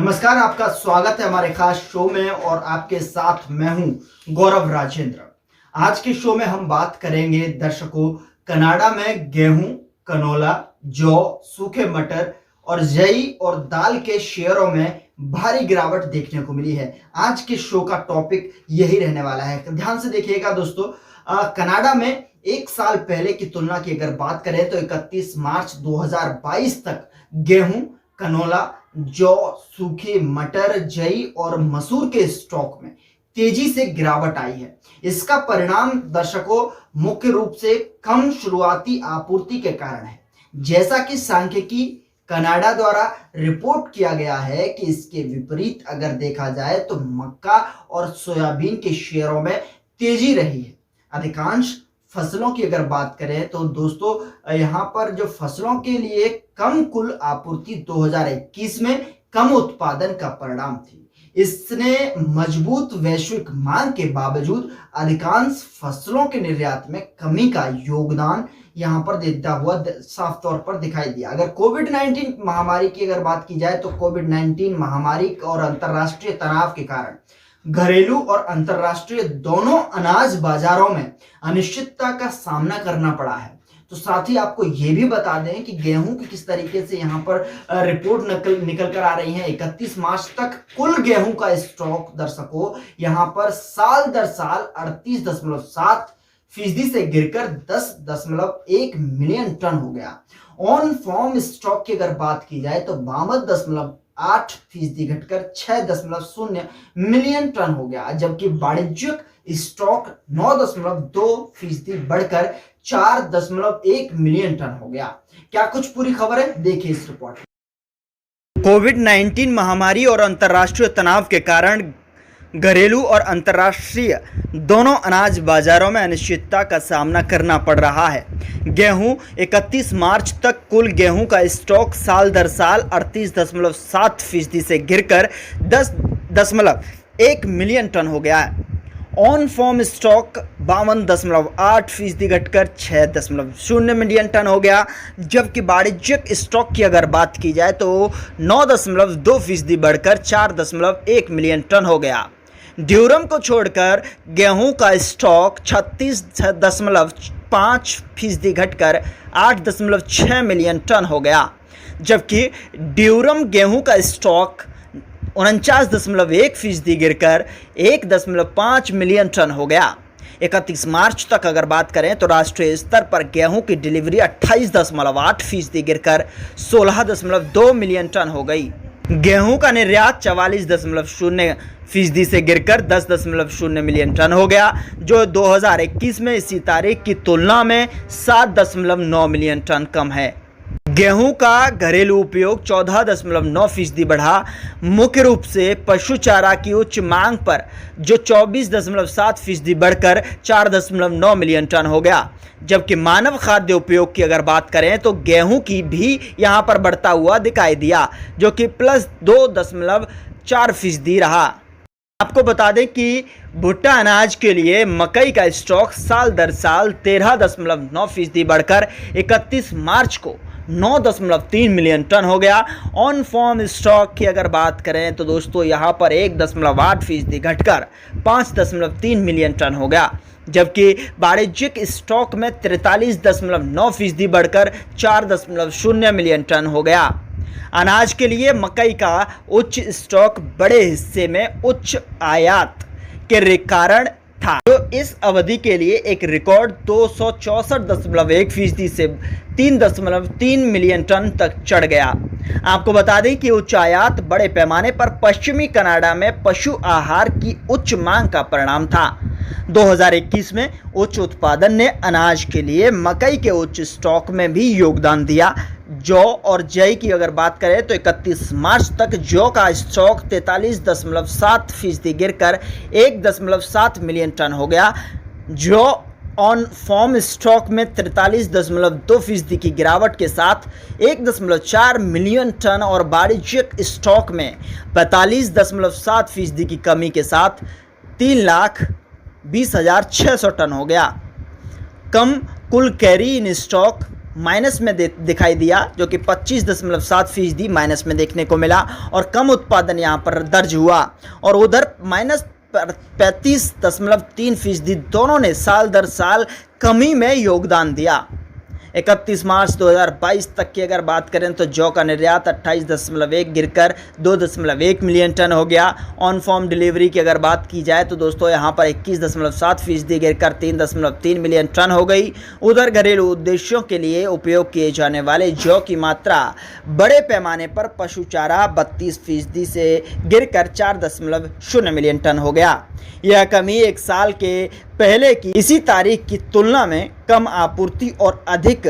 नमस्कार, आपका स्वागत है हमारे खास शो में और आपके साथ मैं हूं गौरव राजेंद्र। आज के शो में हम बात करेंगे दर्शकों, कनाडा में गेहूं, कनोला, जौ, सूखे मटर और जई और दाल के शेयरों में भारी गिरावट देखने को मिली है। आज के शो का टॉपिक यही रहने वाला है। ध्यान से देखिएगा दोस्तों, कनाडा में एक साल पहले की तुलना की अगर बात करें तो 31 मार्च 2022 तक गेहूं, कनोला, जौ, सूखे मटर, जई और मसूर के स्टॉक में तेजी से गिरावट आई है। इसका परिणाम दर्शकों मुख्य रूप से कम शुरुआती आपूर्ति के कारण है। जैसा कि सांख्यिकी कनाडा द्वारा रिपोर्ट किया गया है कि इसके विपरीत अगर देखा जाए तो मक्का और सोयाबीन के शेयरों में तेजी रही है। अधिकांश फसलों की अगर बात करें तो दोस्तों यहाँ पर जो फसलों के लिए कम कुल आपूर्ति 2021 में कम उत्पादन का परिणाम थी। इसने मजबूत वैश्विक मांग के बावजूद अधिकांश फसलों के निर्यात में कमी का योगदान यहाँ पर देता हुआ साफ तौर पर दिखाई दिया। अगर कोविड-19 महामारी की अगर बात की जाए तो कोविड-19 महामारी और अंतर्राष्ट्रीय तनाव के कारण घरेलू और अंतर्राष्ट्रीय दोनों अनाज बाजारों में अनिश्चितता का सामना करना पड़ा है। तो साथ ही आपको यह भी बता दें कि गेहूं की किस तरीके से यहाँ पर रिपोर्ट निकल कर आ रही है। 31 मार्च तक कुल गेहूं का स्टॉक दर्शकों यहाँ पर साल दर साल 38.7% से गिरकर 10.1 मिलियन टन हो गया। ऑन फॉर्म स्टॉक की अगर बात की जाए तो 52.8% घटकर 6.0 मिलियन टन हो गया, जबकि वाणिज्यिक स्टॉक 9.2% बढ़कर 4.1 मिलियन टन हो गया। क्या कुछ पूरी खबर है, देखिए इस रिपोर्ट में। कोविड-19 महामारी और अंतर्राष्ट्रीय तनाव के कारण घरेलू और अंतर्राष्ट्रीय दोनों अनाज बाजारों में अनिश्चितता का सामना करना पड़ रहा है। गेहूं 31 मार्च तक कुल गेहूं का स्टॉक साल दर साल 38.7% से गिरकर 10.1 मिलियन टन हो गया है। ऑन फॉर्म स्टॉक 52.8% घटकर 6.0 मिलियन टन हो गया, जबकि वाणिज्यिक स्टॉक की अगर बात की जाए तो 9.2% बढ़कर 4.1 मिलियन टन हो गया। ड्यूरम को छोड़कर गेहूं का स्टॉक 36.5% घटकर 8.6 मिलियन टन हो गया, जबकि ड्यूरम गेहूं का स्टॉक 49.1% गिरकर 1.5 मिलियन टन हो गया। 31 मार्च तक अगर बात करें तो राष्ट्रीय स्तर पर गेहूं की डिलीवरी 28.8% गिरकर 16.2 मिलियन टन हो गई। गेहूं का निर्यात 44.0% से गिरकर 10.0 मिलियन टन हो गया, जो 2021 में इसी तारीख की तुलना में 7.9 मिलियन टन कम है। गेहूं का घरेलू उपयोग 14.9% बढ़ा, मुख्य रूप से पशु चारा की उच्च मांग पर, जो 24.7% बढ़कर 4.9 मिलियन टन हो गया, जबकि मानव खाद्य उपयोग की अगर बात करें तो गेहूं की भी यहां पर बढ़ता हुआ दिखाई दिया, जो कि +2.4% रहा। आपको बता दें कि भुट्टा अनाज के लिए मकई का स्टॉक साल दर साल 13.9% बढ़कर 31 मार्च को 9.3 मिलियन टन हो गया। ऑन फॉर्म स्टॉक की अगर बात करें तो दोस्तों यहाँ पर 1.8% घटकर 5.3 मिलियन टन हो गया, जबकि वाणिज्यिक स्टॉक में 43.9% बढ़कर 4.0 मिलियन टन हो गया। अनाज के लिए मकई का उच्च स्टॉक बड़े हिस्से में उच्च आयात के कारण था, जो इस अवधि के लिए एक रिकॉर्ड 264.1% से 3.3 मिलियन टन तक चढ़ गया। आपको बता दें कि उच्च आयात बड़े पैमाने पर पश्चिमी कनाडा में पशु आहार की उच्च मांग का परिणाम था। 2021 में उच्च उत्पादन ने अनाज के लिए मकई के उच्च स्टॉक में भी योगदान दिया। जौ और जई की अगर बात करें तो 31 मार्च तक जौ का स्टॉक 43.7% गिरकर 1.7 मिलियन टन हो गया। जौ ऑन फॉर्म स्टॉक में 43.2% की गिरावट के साथ 1.4 मिलियन टन और वाणिज्यिक स्टॉक में 45.7% की कमी के साथ 3,20,600 टन हो गया। कम कुल कैरी इन स्टॉक माइनस में दिखाई दिया, जो कि 25.7% माइनस में देखने को मिला और कम उत्पादन यहाँ पर दर्ज हुआ। और उधर -35.3% दोनों ने साल दर साल कमी में योगदान दिया। 31 मार्च 2022 तक की अगर बात करें तो जौ का निर्यात 28.1 गिरकर 2.1 मिलियन टन हो गया। ऑन फॉर्म डिलीवरी की अगर बात की जाए तो दोस्तों यहाँ पर 21.7% गिरकर 3.3 मिलियन टन हो गई। उधर घरेलू उद्देश्यों के लिए उपयोग किए जाने वाले जौ की मात्रा बड़े पैमाने पर पशु चारा 32% से गिरकर 4.0 मिलियन टन हो गया। यह कमी एक साल के पहले की इसी तारीख की तुलना में कम आपूर्ति और अधिक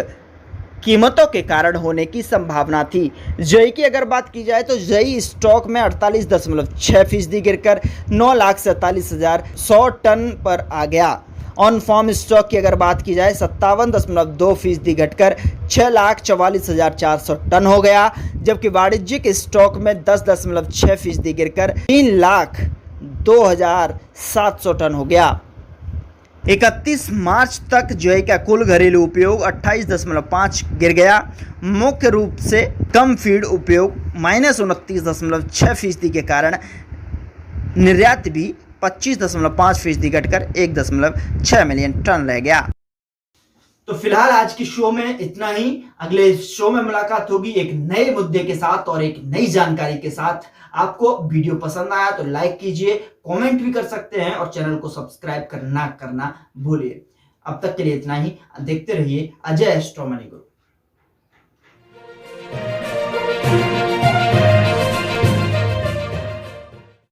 कीमतों के कारण होने की संभावना थी। जई की अगर बात की जाए तो जई स्टॉक में 48.6% गिरकर 9,47,100 टन पर आ गया। ऑन फॉर्म स्टॉक की अगर बात की जाए 57.2% घटकर 6,44,400 टन हो गया, जबकि वाणिज्यिक स्टॉक में 10.6% गिरकर 3,02,700 टन हो गया। 31 मार्च तक जौ का कुल घरेलू उपयोग 28.5 गिर गया। मुख्य रूप से कम फीड उपयोग -29.6% के कारण निर्यात भी 25.5% घटकर 1.6 मिलियन टन रह गया। तो फिलहाल आज की शो में इतना ही। अगले शो में मुलाकात होगी एक नए मुद्दे के साथ और एक नई जानकारी के साथ। आपको वीडियो पसंद आया तो लाइक कीजिए, कमेंट भी कर सकते हैं और चैनल को सब्सक्राइब करना भूलिए। अब तक के लिए इतना ही। देखते रहिए अजय एस्ट्रो मनी गुरु।